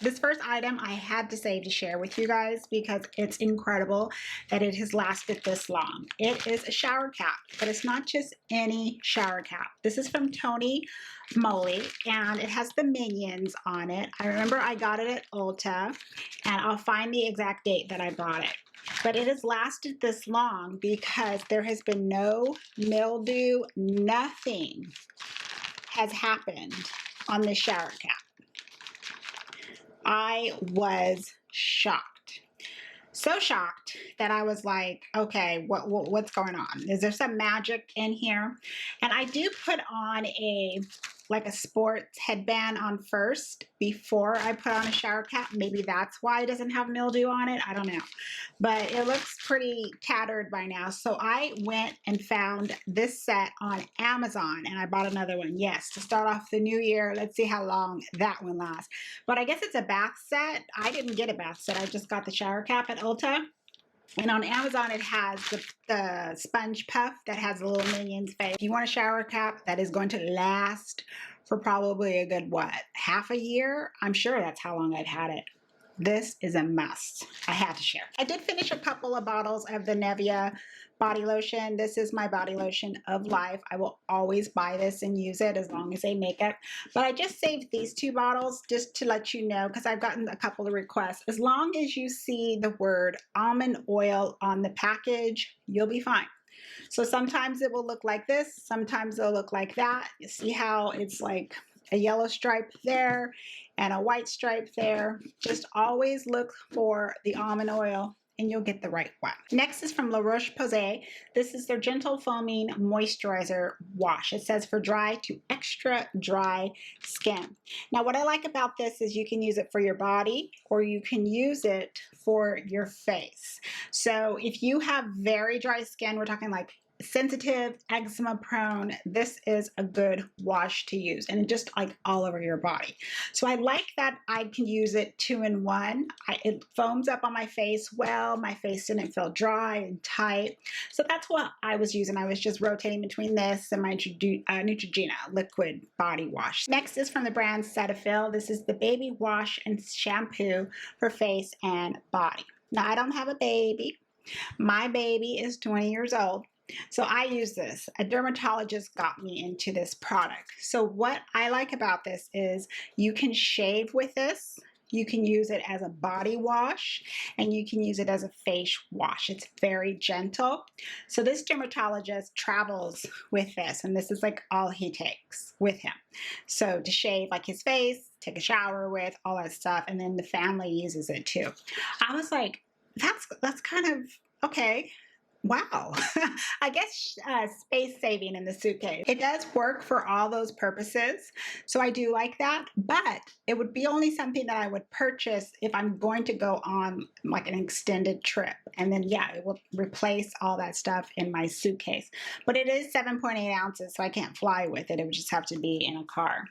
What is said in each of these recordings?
This first item I had to save to share with you guys because it's incredible that it has lasted this long. It is a shower cap, but it's not just any shower cap. This is from Tony Moly, and it has the minions on it. I remember I got it at Ulta, and I'll find the exact date that I bought it. But it has lasted this long because there has been no mildew, nothing has happened on this shower cap. I was shocked. So shocked that I was like, okay, what's going on? Is there some magic in here? And I do put on like a sports headband on first before I put on a shower cap. Maybe that's why it doesn't have mildew on it. I don't know. But it looks pretty tattered by now. So I went and found this set on Amazon and I bought another one. Yes, to start off the new year. Let's see how long that one lasts. But I guess it's a bath set. I didn't get a bath set. I just got the shower cap at Ulta. And on Amazon, it has the sponge puff that has a little minion's face. If you want a shower cap that is going to last for probably a good, what, half a year? I'm sure that's how long I've had it. This is a must. I had to share. I did finish a couple of bottles of the Nevia body lotion. This is my body lotion of life. I will always buy this and use it as long as they make it. But I just saved these 2 bottles just to let you know, because I've gotten a couple of requests. As long as you see the word almond oil on the package, you'll be fine. So sometimes it will look like this. Sometimes it'll look like that. You see how it's like a yellow stripe there and a white stripe there. Just always look for the almond oil and you'll get the right one. Next is from La Roche-Posay. This is their Gentle Foaming Moisturizer Wash. It says for dry to extra dry skin. Now what I like about this is you can use it for your body or you can use it for your face. So if you have very dry skin, we're talking like sensitive, eczema prone, this is a good wash to use, and just like all over your body. So I like that I can use it 2-in-1. It foams up on my face well. My face didn't feel dry and tight. So that's what I was using. I was just rotating between this and my Neutrogena liquid body wash. Next is from the brand Cetaphil. This is the baby wash and shampoo for face and body. Now I don't have a baby. My baby is 20 years old. So I use this. A dermatologist got me into this product. So what I like about this is you can shave with this. You can use it as a body wash and you can use it as a face wash. It's very gentle. So this dermatologist travels with this, and this is like all he takes with him. So to shave like his face, take a shower with, all that stuff, and then the family uses it too. I was like, that's kind of okay. Wow. I guess space saving in the suitcase. It does work for all those purposes. So I do like that, but it would be only something that I would purchase if I'm going to go on like an extended trip. And then yeah, it will replace all that stuff in my suitcase. But it is 7.8 ounces, so I can't fly with it. It would just have to be in a car.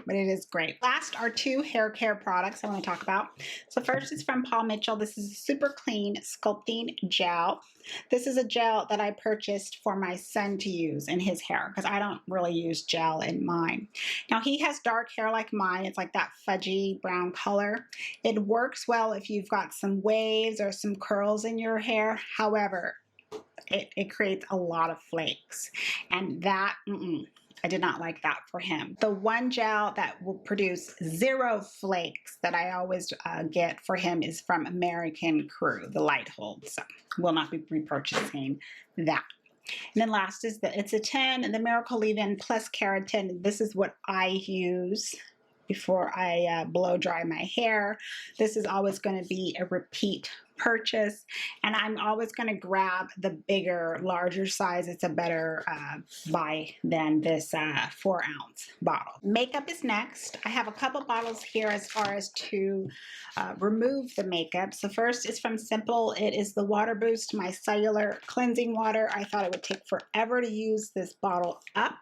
But it is great. Last are 2 hair care products I want to talk about. So first is from Paul Mitchell. This is a super clean sculpting gel. This is a gel that I purchased for my son to use in his hair because I don't really use gel in mine. Now he has dark hair like mine. It's like that fudgy brown color. It works well if you've got some waves or some curls in your hair. However, it creates a lot of flakes, and that I did not like that for him. The one gel that will produce 0 flakes that I always get for him is from American Crew, the Light Hold. So will not be repurchasing that. And then last is It's a 10, the Miracle Leave-In Plus Keratin. This is what I use before I blow dry my hair. This is always going to be a repeat purchase, and I'm always going to grab the bigger, larger size. It's a better buy than this 4-ounce bottle. Makeup is next. I have a couple bottles here as far as to remove the makeup. So first is from Simple. It is the Water Boost, my cellular cleansing water. I thought it would take forever to use this bottle up.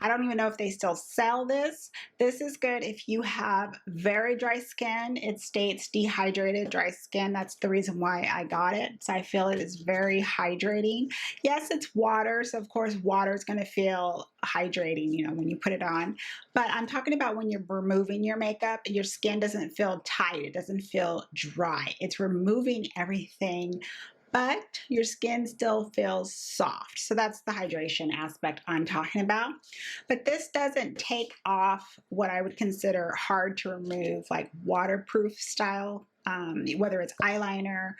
I don't even know if they still sell this. This is good if you have very dry skin. It states dehydrated dry skin. That's the reason why I got it. So I feel it is very hydrating. Yes, it's water, so of course water is going to feel hydrating, you know, when you put it on. But I'm talking about when you're removing your makeup, your skin doesn't feel tight. It doesn't feel dry. It's removing everything, but your skin still feels soft. So that's the hydration aspect I'm talking about. But this doesn't take off what I would consider hard to remove, like waterproof style, whether it's eyeliner,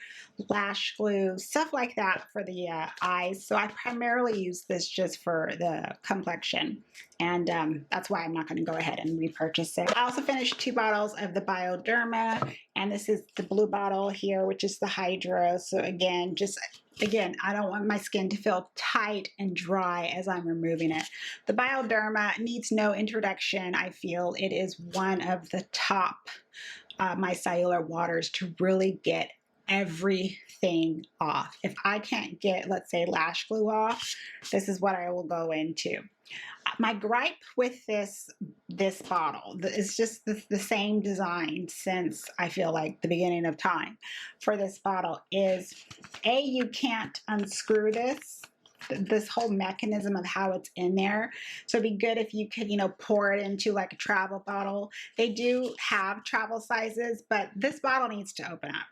lash glue, stuff like that for the eyes. So I primarily use this just for the complexion. And that's why I'm not going to go ahead and repurchase it. I also finished 2 bottles of the Bioderma, and this is the blue bottle here, which is the Hydro. So again, I don't want my skin to feel tight and dry as I'm removing it. The Bioderma needs no introduction. I feel it is one of the top micellar waters to really get everything off. If I can't get, let's say, lash glue off, this is what I will go into. My gripe with this bottle is just the same design since I feel like the beginning of time for this bottle is, you can't unscrew this whole mechanism of how it's in there. So it'd be good if you could, you know, pour it into like a travel bottle. They do have travel sizes, but this bottle needs to open up.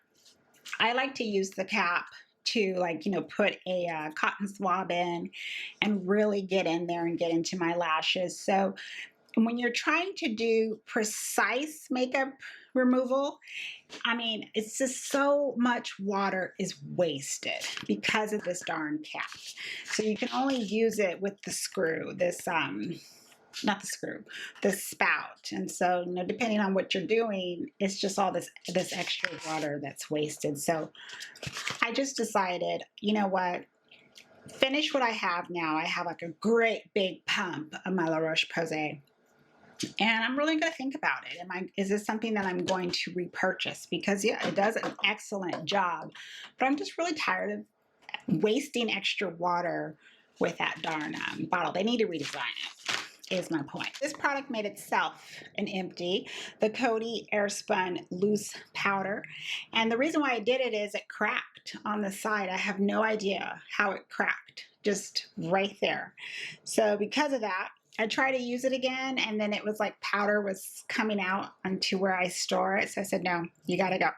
I like to use the cap to, like, you know, put a cotton swab in and really get in there and get into my lashes. So when you're trying to do precise makeup removal, I mean, it's just so much water is wasted because of this darn cap. So you can only use it with the screw, not the screw, the spout. And so, you know, depending on what you're doing, it's just all this extra water that's wasted. So I just decided, you know what, finish what I have now. I have like a great big pump of my La Roche-Posay. And I'm really going to think about it. Is this something that I'm going to repurchase? Because yeah, it does an excellent job, but I'm just really tired of wasting extra water with that darn bottle. They need to redesign it, is my point. This product made itself an empty, the Kodi Airspun Loose Powder. And the reason why I did it is it cracked on the side. I have no idea how it cracked, just right there. So because of that, I tried to use it again, and then it was like powder was coming out onto where I store it. So I said, no, you gotta go.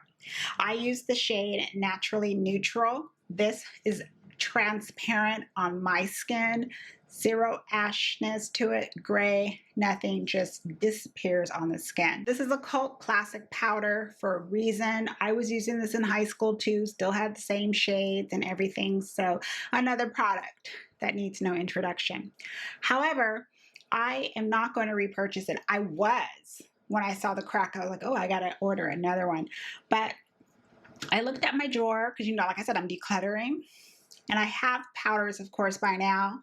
I use the shade Naturally Neutral. This is transparent on my skin, zero ashness to it, gray, nothing, just disappears on the skin. This is a cult classic powder for a reason. I was using this in high school too, still had the same shades and everything. So another product that needs no introduction. However, I am not going to repurchase it. I was, when I saw the crack, I was like, oh, I got to order another one. But I looked at my drawer because, you know, like I said, I'm decluttering. And I have powders, of course, by now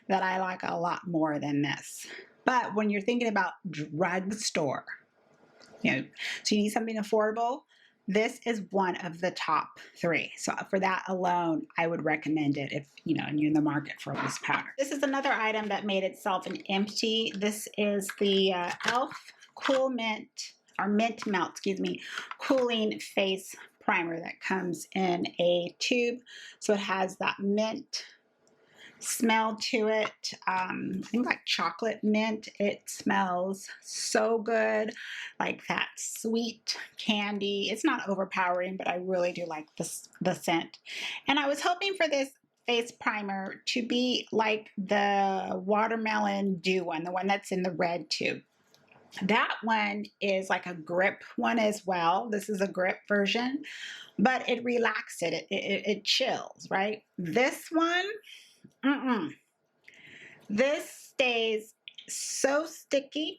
that I like a lot more than this. But when you're thinking about drugstore, you know, so you need something affordable, this is one of the top 3. So for that alone, I would recommend it if, you know, you're in the market for loose powder. This is another item that made itself an empty. This is the e.l.f. Cool Mint, or Mint Melt, excuse me, Cooling Face Primer that comes in a tube. So it has that mint smell to it. I think like chocolate mint. It smells so good, like that sweet candy. It's not overpowering, but I really do like the scent. And I was hoping for this face primer to be like the watermelon dew one, the one that's in the red tube. That one is like a grip one as well. This is a grip version, but it relaxes it chills, right? This one, this stays so sticky.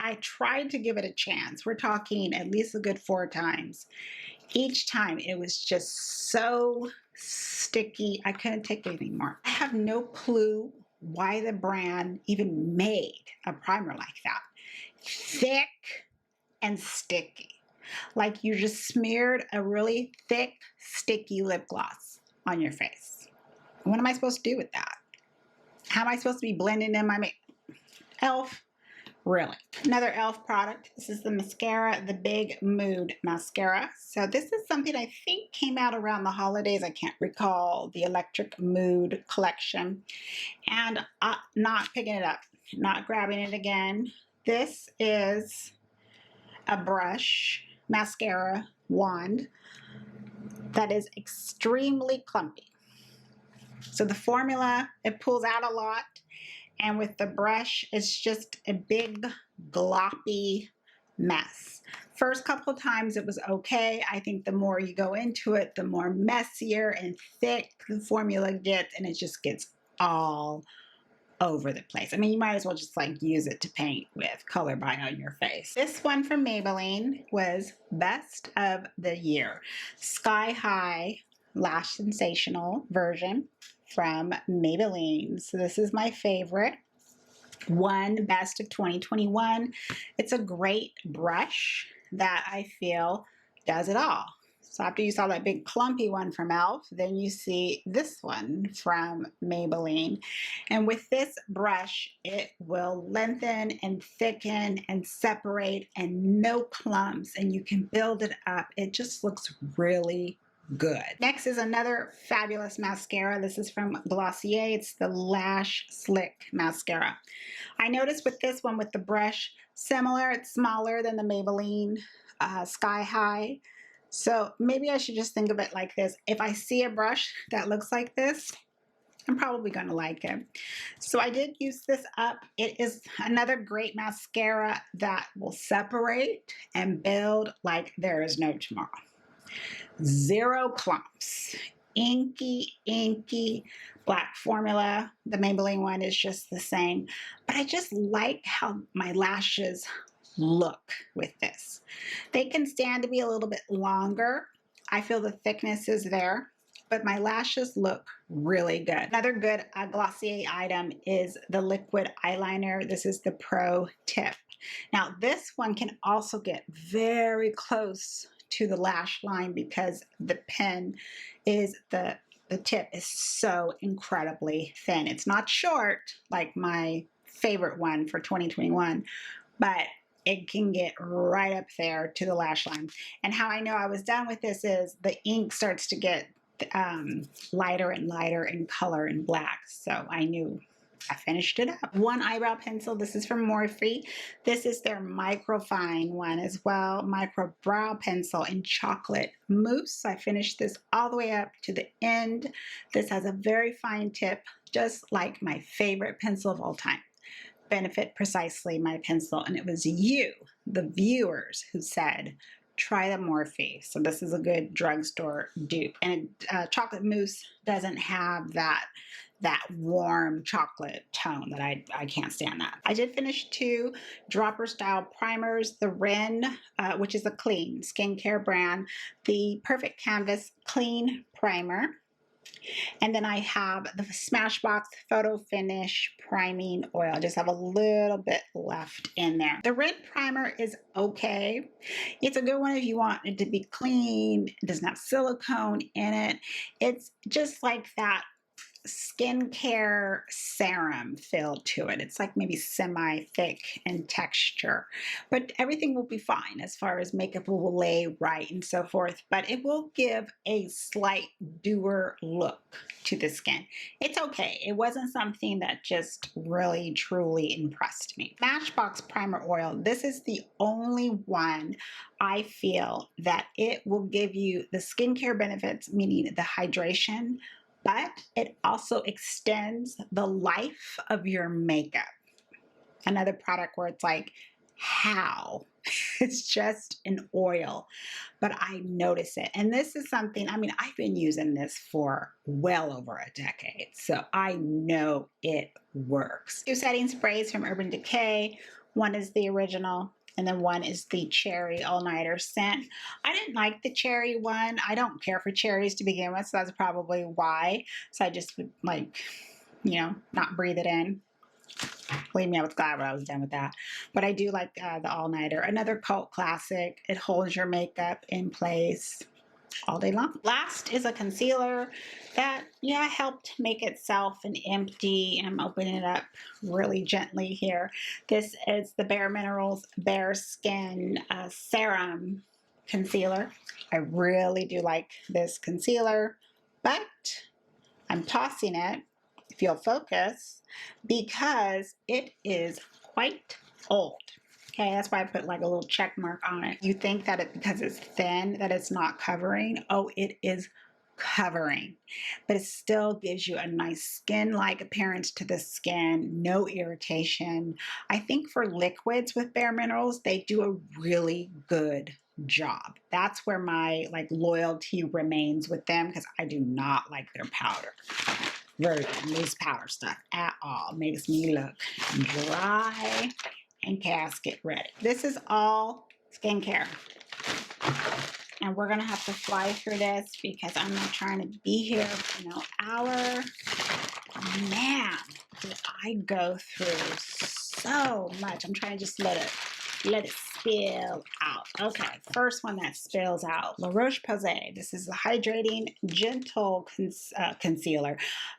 I tried to give it a chance. We're talking at least a good 4 times. Each time it was just so sticky. I couldn't take it anymore. I have no clue why the brand even made a primer like that. Thick and sticky. Like you just smeared a really thick, sticky lip gloss on your face. What am I supposed to do with that? How am I supposed to be blending in my makeup? e.l.f., really. Another e.l.f. product. This is the mascara, the Big Mood Mascara. So this is something I think came out around the holidays. I can't recall. The Electric Mood collection. And not picking it up, not grabbing it again. This is a brush mascara wand that is extremely clumpy. So the formula, it pulls out a lot. And with the brush, it's just a big gloppy mess. First couple of times it was okay. I think the more you go into it, the more messier and thick the formula gets, and it just gets all over the place. I mean, you might as well just like use it to paint with, color by on your face. This one from Maybelline was best of the year. Sky High Lash Sensational version from Maybelline. So this is my favorite. One best of 2021. It's a great brush that I feel does it all. So after you saw that big clumpy one from e.l.f., then you see this one from Maybelline. And with this brush, it will lengthen and thicken and separate and no clumps, and you can build it up. It just looks really good. Next is another fabulous mascara. This is from Glossier. It's the Lash Slick Mascara. I noticed with this one, with the brush, similar, it's smaller than the Maybelline Sky High. So maybe I should just think of it like this. If I see a brush that looks like this, I'm probably going to like it. So I did use this up. It is another great mascara that will separate and build like there is no tomorrow. Zero clumps. Inky black formula. The Maybelline one is just the same. But I just like how my lashes look with this. They can stand to be a little bit longer. I feel the thickness is there, but my lashes look really good. Another good Glossier item is the liquid eyeliner. This is the Pro Tip. Now this one can also get very close to the lash line because the pen is the tip is so incredibly thin. It's not short like my favorite one for 2021, but it can get right up there to the lash line. And how I know I was done with this is the ink starts to get lighter and lighter in color and black. So I knew I finished it up. One eyebrow pencil. This is from Morphe. This is their microfine one as well. Micro brow pencil in chocolate mousse. I finished this all the way up to the end. This has a very fine tip, just like my favorite pencil of all time. Benefit Precisely my pencil. And it was you, the viewers, who said, try the Morphe. So this is a good drugstore dupe. And chocolate mousse doesn't have that warm chocolate tone that I can't stand that. I did finish 2 dropper style primers. The Ren, which is a clean skincare brand, the Perfect Canvas Clean Primer. And then I have the Smashbox Photo Finish Priming Oil. I just have a little bit left in there. The Red Primer is okay. It's a good one if you want it to be clean. It doesn't have silicone in it. It's just like that skincare serum feel to it. It's like maybe semi-thick in texture, but everything will be fine as far as makeup will lay right and so forth, but it will give a slight dewer look to the skin. It's okay. It wasn't something that just really truly impressed me. Matchbox Primer Oil. This is the only one I feel that it will give you the skincare benefits, meaning the hydration, but it also extends the life of your makeup. Another product where it's like, how? It's just an oil, but I notice it. And this is something, I mean, I've been using this for well over a decade, so I know it works. 2 setting sprays from Urban Decay. One is the original, and then one is the cherry all-nighter scent. I didn't like the cherry one. I don't care for cherries to begin with, so that's probably why. So I just would, like, you know, not breathe it in. Believe me, I was glad when I was done with that. But I do like the all-nighter. Another cult classic. It holds your makeup in place. all day long. Last is a concealer that, yeah, helped make itself an empty. I'm opening it up really gently here. This is the Bare Minerals Bare Skin Serum Concealer. I really do like this concealer, but I'm tossing it, if you'll focus, because it is quite old. Okay, that's why I put like a little check mark on it. You think that because it's thin that it's not covering. Oh, it is covering, but it still gives you a nice skin-like appearance to the skin, no irritation. I think for liquids with Bare Minerals, they do a really good job. That's where my like loyalty remains with them, because I do not like their powder version, loose powder stuff at all. Makes me look dry and casket ready. This is all skincare. And we're gonna have to fly through this because I'm not trying to be here for no hour. Man, did I go through so much. I'm trying to just let it spill out. Okay, first one that spills out, La Roche-Posay. This is the Hydrating Gentle Concealer.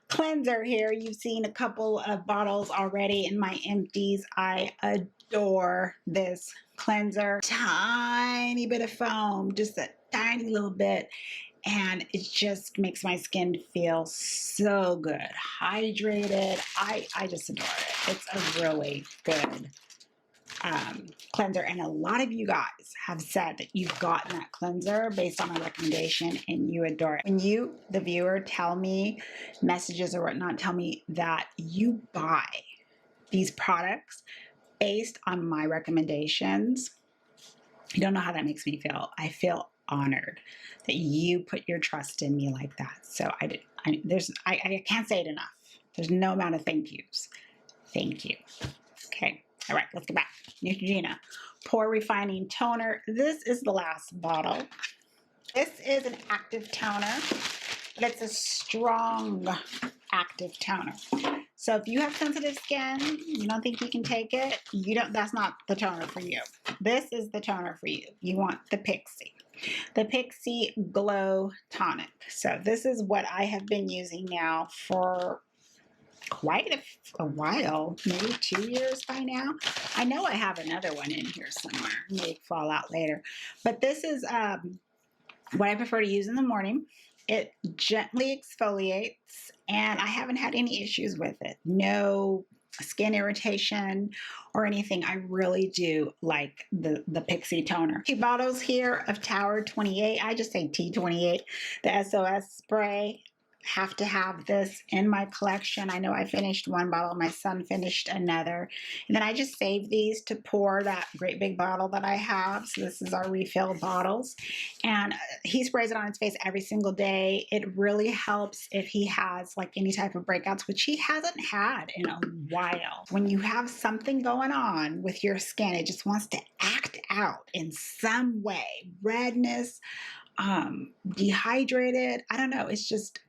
Cleanser here. You've seen a couple of bottles already in my empties. I adore this cleanser. Tiny bit of foam, just a tiny little bit. And it just makes my skin feel so good. Hydrated. I just adore it. It's a really good cleanser, and a lot of you guys have said that you've gotten that cleanser based on my recommendation and you adore it. When you, the viewer, tell me messages or whatnot, tell me that you buy these products based on my recommendations, you don't know how that makes me feel. I feel honored that you put your trust in me like that. So I can't say it enough. There's no amount of thank yous. Thank you. Okay. All right, let's go back. Neutrogena Pore Refining Toner. This is the last bottle. This is an active toner, but it's a strong active toner. So if you have sensitive skin, you don't think you can take it, that's not the toner for you. This is the toner for you. You want the Pixie. The Pixie Glow Tonic. So this is what I have been using now for quite a while, maybe 2 years by now. I know I have another one in here somewhere. It may fall out later. But this is what I prefer to use in the morning. It gently exfoliates, and I haven't had any issues with it. No skin irritation or anything. I really do like the Pixie toner. 2 bottles here of Tower 28. I just say T28, the SOS spray. Have to have this in my collection. I know I finished one bottle. My son finished another. And then I just saved these to pour that great big bottle that I have. So this is our refill bottles. And he sprays it on his face every single day. It really helps if he has like any type of breakouts, which he hasn't had in a while. When you have something going on with your skin, it just wants to act out in some way. Redness, dehydrated. I don't know. It's just,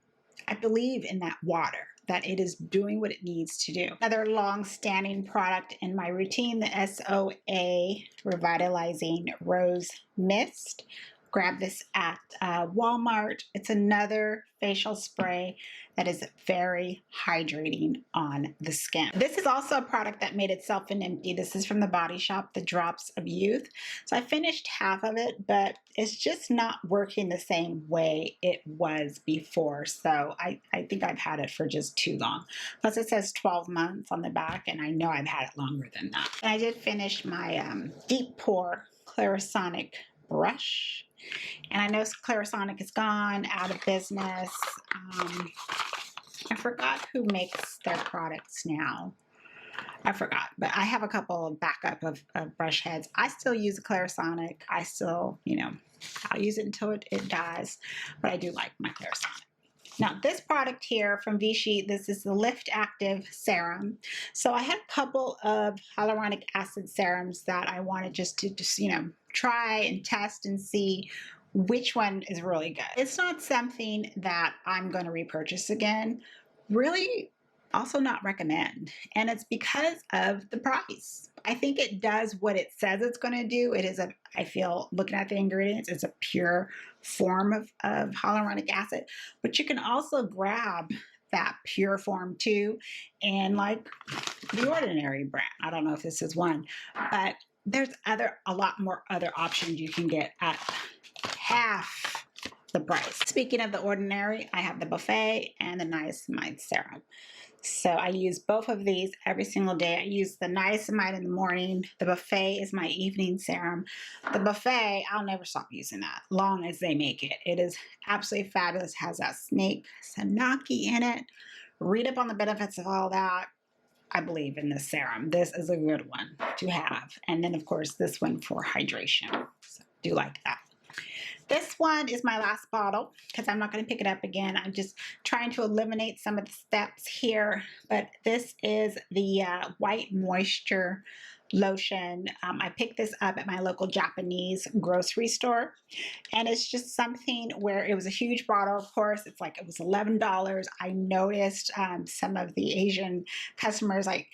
I believe in that water, that it is doing what it needs to do. Another long-standing product in my routine, the SOA Revitalizing Rose Mist. Grab this at Walmart. It's another facial spray that is very hydrating on the skin. This is also a product that made itself an empty. This is from the Body Shop, the Drops of Youth. So I finished half of it, but it's just not working the same way it was before. So I think I've had it for just too long. Plus it says 12 months on the back, and I know I've had it longer than that. And I did finish my Deep Pore Clarisonic brush. And I know Clarisonic is gone, out of business. I forgot who makes their products now. I forgot, but I have a couple of backup of brush heads. I still use a Clarisonic. I still, I'll use it until it dies, but I do like my Clarisonic. Now, this product here from Vichy, this is the Lift Active Serum. So I had a couple of hyaluronic acid serums that I wanted just to try and test and see which one is really good. It's not something that I'm going to repurchase again. Really, also not recommend. And it's because of the price. I think it does what it says it's going to do. It is I feel, looking at the ingredients, it's a pure form of hyaluronic acid, but you can also grab that pure form too, and like the Ordinary brand. I don't know if this is one, but there's a lot more other options you can get at half the price. Speaking of the Ordinary, I have the Buffet and the Niacinamide Serum. So I use both of these every single day. I use the niacinamide in the morning. The Buffet is my evening serum. The Buffet, I'll never stop using that, long as they make it. It is absolutely fabulous. It has that snake Sanaki in it. Read up on the benefits of all that. I believe in this serum. This is a good one to have. And then, of course, this one for hydration. So do like that. This one is my last bottle because I'm not going to pick it up again. I'm just trying to eliminate some of the steps here. But this is the White Moisture Lotion. I picked this up at my local Japanese grocery store. And it's just something where it was a huge bottle, of course. It's like, it was $11. I noticed some of the Asian customers, like,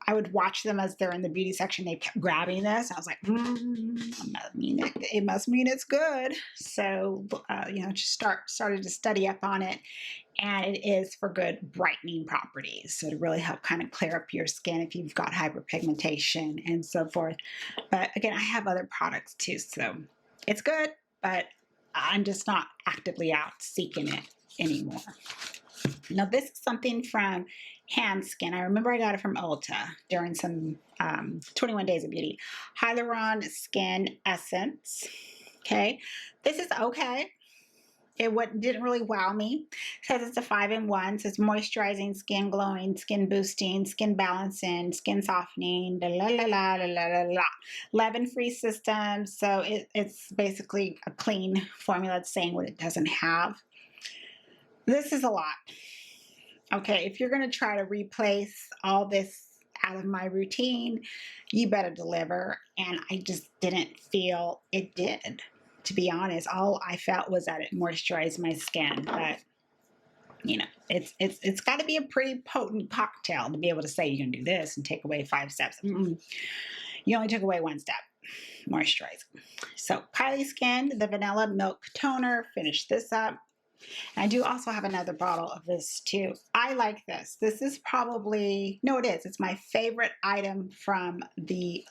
I would watch them as they're in the beauty section. They kept grabbing this. I was like, it must mean it's good. So, just started to study up on it. And it is for good brightening properties. So to really help kind of clear up your skin if you've got hyperpigmentation and so forth. But again, I have other products too. So it's good, but I'm just not actively out seeking it anymore. Now this is something from Hand Skin. I remember I got it from Ulta during some 21 Days of Beauty. Hyaluron Skin Essence. Okay. This is okay. It didn't really wow me. It says it's a 5-in-1. It says moisturizing, skin glowing, skin boosting, skin balancing, skin softening, 11-free system. So it's basically a clean formula. It's saying what it doesn't have. This is a lot. Okay, if you're going to try to replace all this out of my routine, you better deliver. And I just didn't feel it did. To be honest, all I felt was that it moisturized my skin, but it's got to be a pretty potent cocktail to be able to say you can do this and take away 5 steps. You only took away 1 step, moisturizing. So Kylie Skin, the Vanilla Milk Toner, finish this up. And I do also have another bottle of this too. I like this. This is probably, no it is, it's my favorite item from the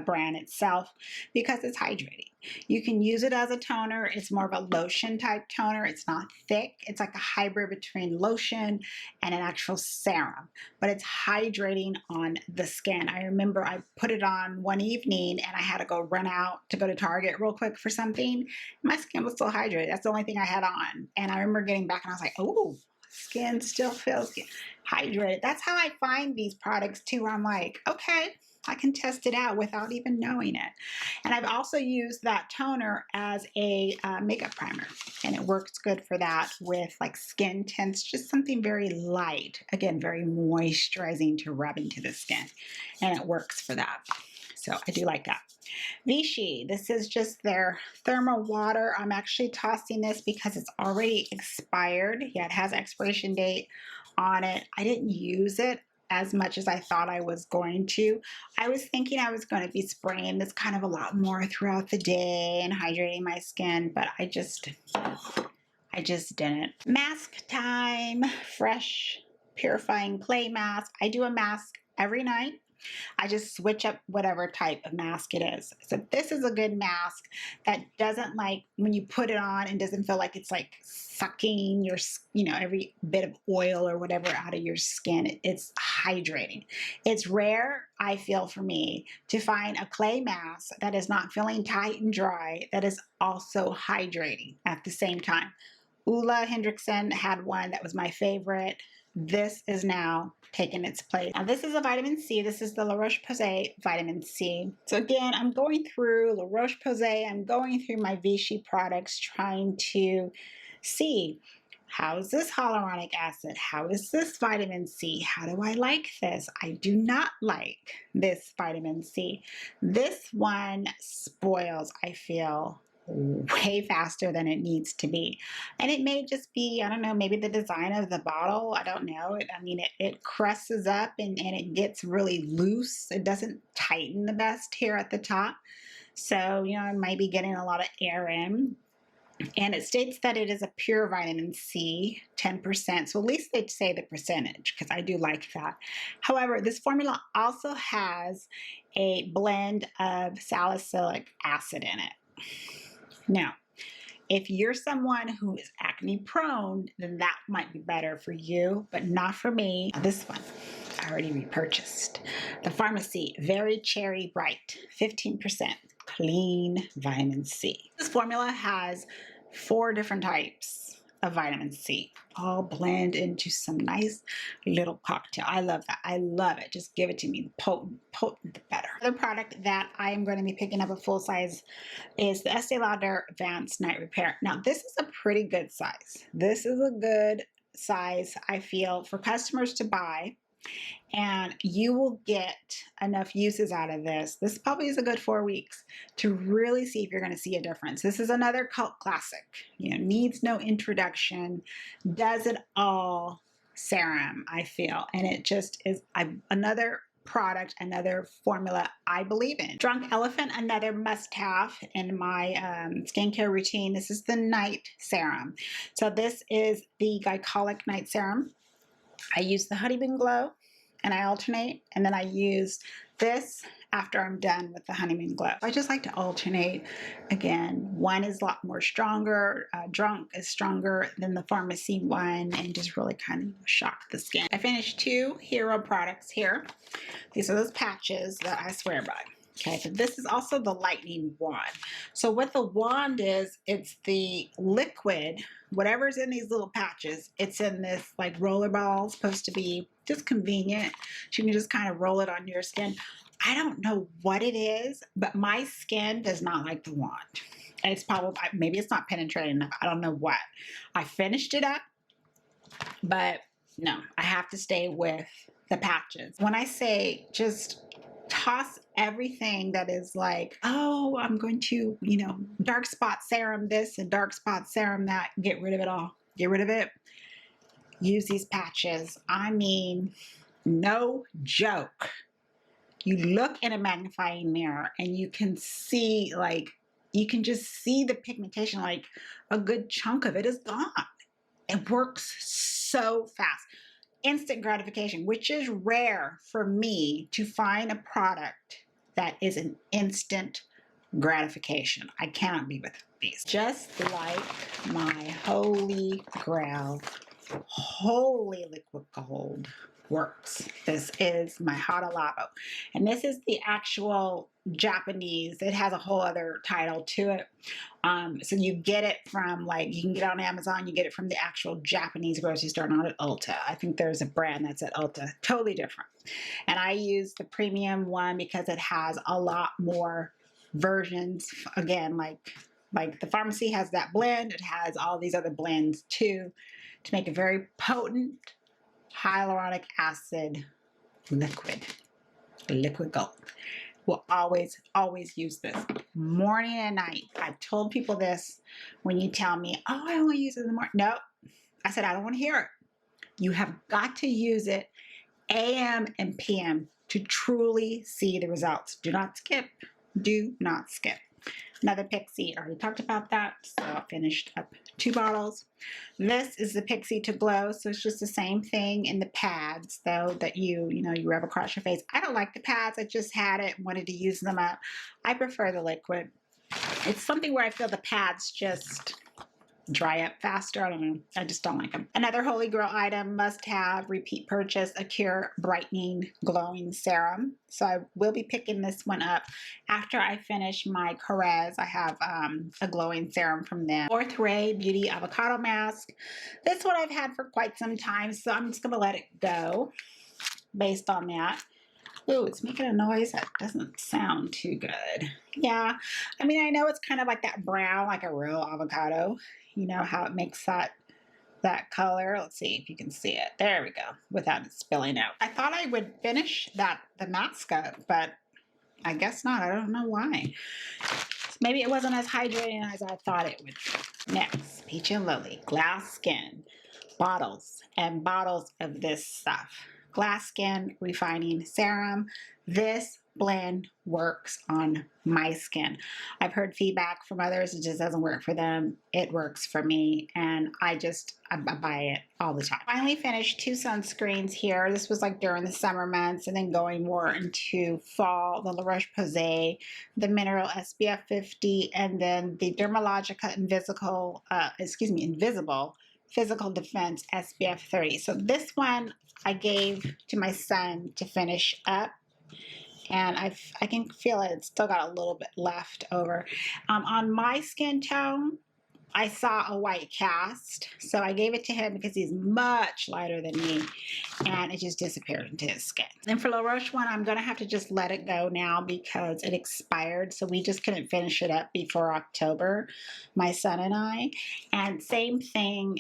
brand itself because it's hydrating. You can use it as a toner. It's more of a lotion type toner. It's not thick. It's like a hybrid between lotion and an actual serum, but it's hydrating on the skin. I remember I put it on one evening and I had to go run out to go to Target real quick for something. My skin was still hydrated. That's the only thing I had on. And I remember getting back and I was like, oh, skin still feels hydrated. That's how I find these products too, where I'm like, okay, I can test it out without even knowing it. And I've also used that toner as a makeup primer, and it works good for that with like skin tints, just something very light. Again, very moisturizing to rub into the skin, and it works for that. So I do like that. Vichy, this is just their thermal water. I'm actually tossing this because it's already expired. Yeah, it has expiration date on it. I didn't use it as much as I thought I was going to. I was thinking I was going to be spraying this kind of a lot more throughout the day and hydrating my skin, but I just didn't. Mask time, fresh purifying clay mask. I do a mask every night. I just switch up whatever type of mask it is. So this is a good mask that doesn't, like, when you put it on, and doesn't feel like it's like sucking your, every bit of oil or whatever out of your skin. It's hydrating. It's rare, I feel, for me to find a clay mask that is not feeling tight and dry, that is also hydrating at the same time. Ulla Hendrickson had one that was my favorite. This is now taking its place. Now this is a vitamin C. This is the La Roche-Posay Vitamin C. So again, I'm going through La Roche-Posay. I'm going through my Vichy products, trying to see, how is this hyaluronic acid? How is this vitamin C? How do I like this? I do not like this vitamin C. This one spoils, I feel, way faster than it needs to be. And it may just be, I don't know, maybe the design of the bottle. I don't know. It crushes up and it gets really loose. It doesn't tighten the best here at the top. So, you know, I might be getting a lot of air in. And it states that it is a pure vitamin C, 10%. So at least they'd say the percentage, because I do like that. However, this formula also has a blend of salicylic acid in it. Now, if you're someone who is acne prone, then that might be better for you, but not for me. This one, I already repurchased. The Pharmacy Very Cherry Bright, 15% clean vitamin C. This formula has 4 different types of vitamin C, all blend into some nice little cocktail. I love that. I love it. Just give it to me. Potent, the better. Another product that I am going to be picking up a full size is the Estee Lauder Advanced Night Repair. Now, this is a pretty good size. This is a good size, I feel, for customers to buy. And you will get enough uses out of this. This probably is a good 4 weeks to really see if you're going to see a difference. This is another cult classic. You know, needs no introduction, does it all serum, I feel. And it just is another product, another formula I believe in. Drunk Elephant, another must-have in my skincare routine. This is the night serum. So this is the glycolic night serum. I use the Honeymoon Glow and I alternate, and then I use this after I'm done with the Honeymoon Glow. I just like to alternate. Again, one is a lot more stronger. Drunk is stronger than the Pharmacy one, and just really kind of shock the skin. I finished 2 hero products here. These are those patches that I swear by. Okay, so this is also the lightning wand. So what the wand is, it's the liquid, whatever's in these little patches, it's in this like roller ball, supposed to be just convenient. You can just kind of roll it on your skin. I don't know what it is, but my skin does not like the wand. It's probably, maybe it's not penetrating enough. I don't know what. I finished it up, but no, I have to stay with the patches. When I say just toss everything that is like, oh, I'm going to, you know, dark spot serum this and dark spot serum that, get rid of it all. Get rid of it. Use these patches. I mean, no joke. You look in a magnifying mirror and you can see, like, you can just see the pigmentation, like a good chunk of it is gone. It works so fast. Instant gratification, which is rare for me to find a product that is an instant gratification. I cannot be with these. Just like my holy grail, holy liquid gold works. This is my Hada Labo. And this is the actual Japanese. It has a whole other title to it. So you get it from, like, you can get it on Amazon. You get it from the actual Japanese grocery store, not at Ulta. I think there's a brand that's at Ulta. Totally different. And I use the premium one because it has a lot more versions. Again, like the Pharmacy has that blend. It has all these other blends too, to make a very potent hyaluronic acid liquid gold. Will always use this morning and night. I've told people this. When you tell me, oh, I only use it in the morning. No, I said, I don't want to hear it. You have got to use it AM and PM to truly see the results. Do not skip. Do not skip. Another Pixie, I already talked about that, so I finished up 2 bottles. This is the Pixie to Glow, so it's just the same thing in the pads, though, that you rub across your face. I don't like the pads. I just had it and wanted to use them up. I prefer the liquid. It's something where I feel the pads just dry up faster. I don't know. I just don't like them. Another Holy Grail item, must have, repeat purchase, Acure Brightening Glowing Serum. So I will be picking this one up after I finish my Carez. I have a glowing serum from them. Fourth Ray Beauty Avocado Mask. This one I've had for quite some time, so I'm just going to let it go based on that. Ooh, it's making a noise that doesn't sound too good. Yeah, I mean, I know it's kind of like that brown, like a real avocado. You know how it makes that color. Let's see if you can see it. There we go, without it spilling out. I thought I would finish the mask up, but I guess not. I don't know why. maybe it wasn't as hydrating as I thought it would be. Next, Peach and Lily, Glass Skin, bottles and bottles of this stuff. Glass Skin Refining Serum. This blend works on my skin. I've heard feedback from others, it just doesn't work for them. It works for me, and I buy it all the time. Finally finished 2 sunscreens here. This was like during the summer months, and then going more into fall, the Roche-Posay, the Mineral SPF 50, and then the Dermalogica Invisible Physical Defense SPF 30. So this one I gave to my son to finish up, and I can feel it. It's still got a little bit left over. On my skin tone, I saw a white cast, so I gave it to him because he's much lighter than me, and it just disappeared into his skin. And for La Roche one, I'm gonna have to just let it go now because it expired, so we just couldn't finish it up before October, my son and I. And same thing,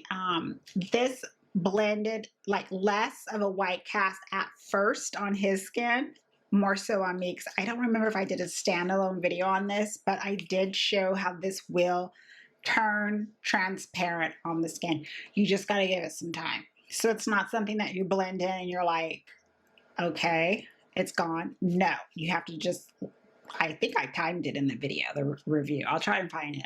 this blended like less of a white cast at first on his skin, more so on me, because I don't remember if I did a standalone video on this, but I did show how this will turn transparent on the skin. You just got to give it some time. So it's not something that you blend in and you're like, okay, it's gone. No, you have to just, I think I timed it in the video, the review. I'll try and find it.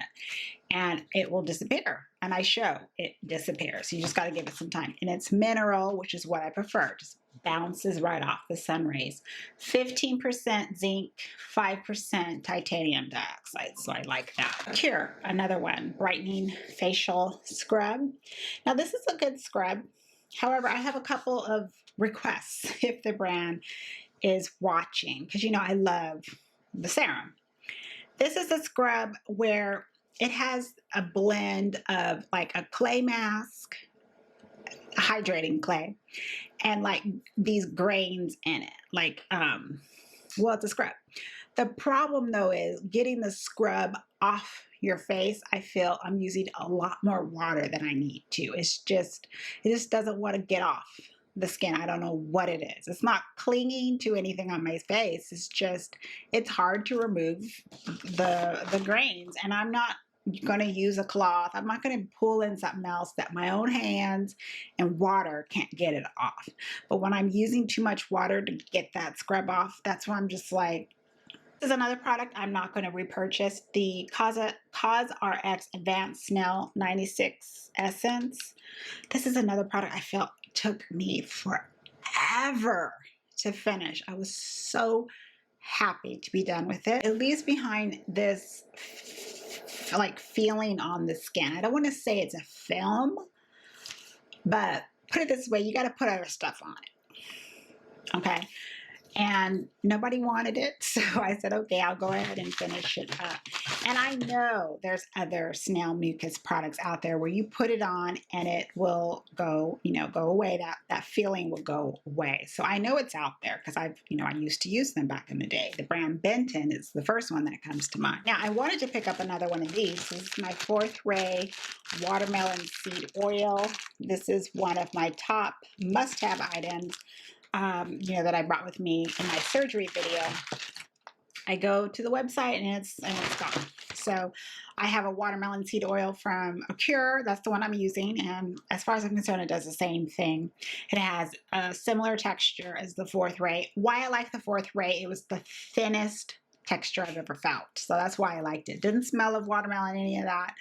And it will disappear. And I show it disappears. So you just got to give it some time. And it's mineral, which is what I prefer. Just bounces right off the sun rays. 15% zinc, 5% titanium dioxide. So I like that. Here, another one, brightening facial scrub. Now this is a good scrub. However, I have a couple of requests if the brand is watching, because you know I love the serum. This is a scrub where it has a blend of like a clay mask, hydrating clay, and like these grains in it, like well, it's a scrub. The problem though is getting the scrub off your face. I feel I'm using a lot more water than I need to. It just doesn't want to get off the skin. I don't know what it is. It's not clinging to anything on my face. It's just, it's hard to remove the grains, and I'm not going to use a cloth. I'm not going to pull in something else that my own hands and water can't get it off. But when I'm using too much water to get that scrub off, that's why I'm just like, this is another product I'm not going to repurchase. The CosRX Advanced Snail 96 Essence. This is another product I felt took me forever to finish. I was so happy to be done with it. It leaves behind this like feeling on the skin. I don't want to say it's a film, but put it this way, you got to put other stuff on it. Okay. And nobody wanted it, so I said, okay, I'll go ahead and finish it up. And I know there's other snail mucus products out there where you put it on and it will go, go away. That feeling will go away. So I know it's out there because I used to use them back in the day. The brand Benton is the first one that comes to mind. Now, I wanted to pick up another one of these. This is my 4th Ray Watermelon Seed Oil. This is one of my top must-have items. That I brought with me in my surgery video. I go to the website and it's gone. So I have a watermelon seed oil from Acure. That's the one I'm using. And as far as I'm concerned, it does the same thing. It has a similar texture as the 4th Ray. Why I like the 4th Ray, it was the thinnest texture I've ever felt. So that's why I liked it. Didn't smell of watermelon, any of that,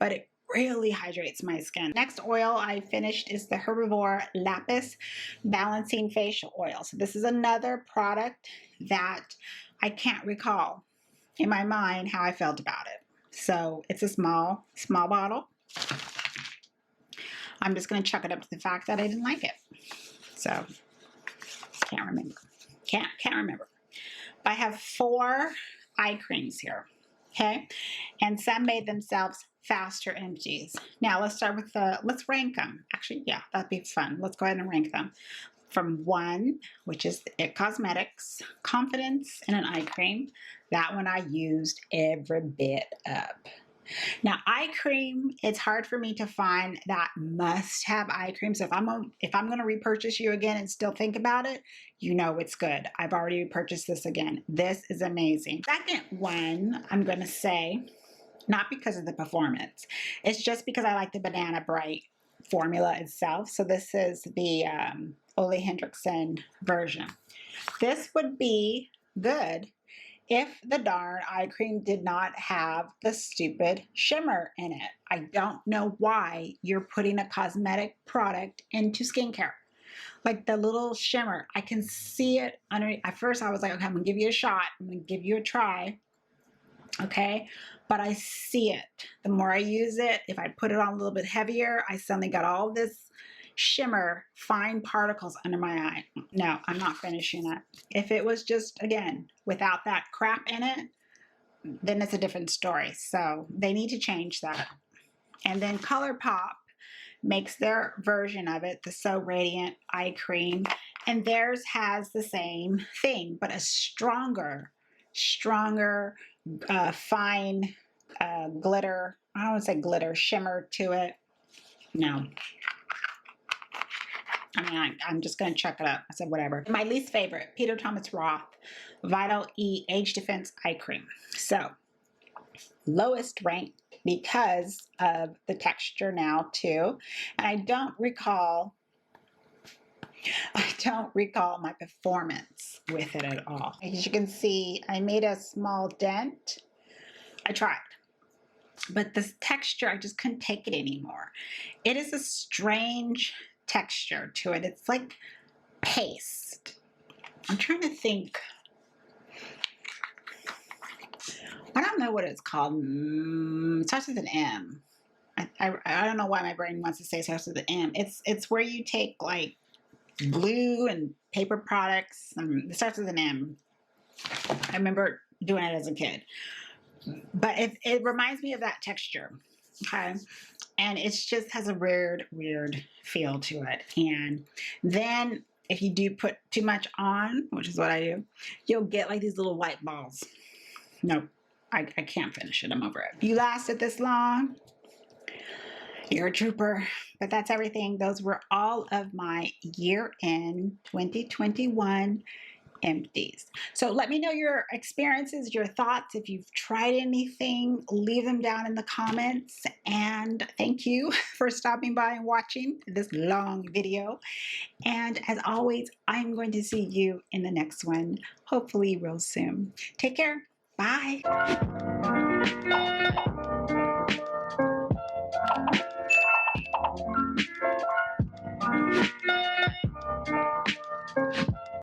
but it really hydrates my skin. Next oil I finished is the Herbivore Lapis Balancing Facial Oil. So this is another product that I can't recall in my mind how I felt about it. So it's a small bottle. I'm just going to chuck it up to the fact that I didn't like it. So can't remember. Can't remember. But I have 4 eye creams here. Okay, and some made themselves faster empties. Now let's start with let's rank them. Actually, yeah, that'd be fun. Let's go ahead and rank them. From 1, which is the IT Cosmetics Confidence in an Eye Cream. That one I used every bit up. Now, eye cream, it's hard for me to find that must-have eye cream. So if I'm gonna repurchase you again and still think about it, you know it's good. I've already repurchased this again. This is amazing. Second one, I'm gonna say, not because of the performance, it's just because I like the Banana Bright formula itself. So this is the Ole Hendrickson version. This would be good if the darn eye cream did not have the stupid shimmer in it. I don't know why you're putting a cosmetic product into skincare. Like the little shimmer, I can see it underneath. At first I was like, okay, I'm gonna give you a shot. I'm gonna give you a try. Okay, but I see it. The more I use it, if I put it on a little bit heavier, I suddenly got all this shimmer, fine particles under my eye. No, I'm not finishing it. If it was just, again, without that crap in it, then it's a different story. So they need to change that. And then ColourPop makes their version of it, the So Radiant Eye Cream, and theirs has the same thing, but a stronger, fine glitter, I don't want to say glitter, shimmer to it. No. I mean, I'm just going to chuck it up. I said whatever. My least favorite, Peter Thomas Roth Vital E Age Defense Eye Cream. So, lowest ranked because of the texture now too. And I don't recall my performance with it at all. As you can see, I made a small dent. I tried. But this texture, I just couldn't take it anymore. It is a strange texture to it. It's like paste. I'm trying to think. I don't know what it's called. It starts with an M. I don't know why my brain wants to say it starts with an M. It's where you take like glue and paper products. It starts with an M. I remember doing it as a kid. But it reminds me of that texture. Okay. And it just has a weird feel to it. And then if you do put too much on, which is what I do, you'll get like these little white balls. Nope, I can't finish it. I'm over it. If you lasted this long, you're a trooper. But that's everything. Those were all of my year-end 2021 empties. So let me know your experiences, your thoughts. If you've tried anything, leave them down in the comments. And thank you for stopping by and watching this long video. And as always, I'm going to see you in the next one, hopefully real soon. Take care. Bye.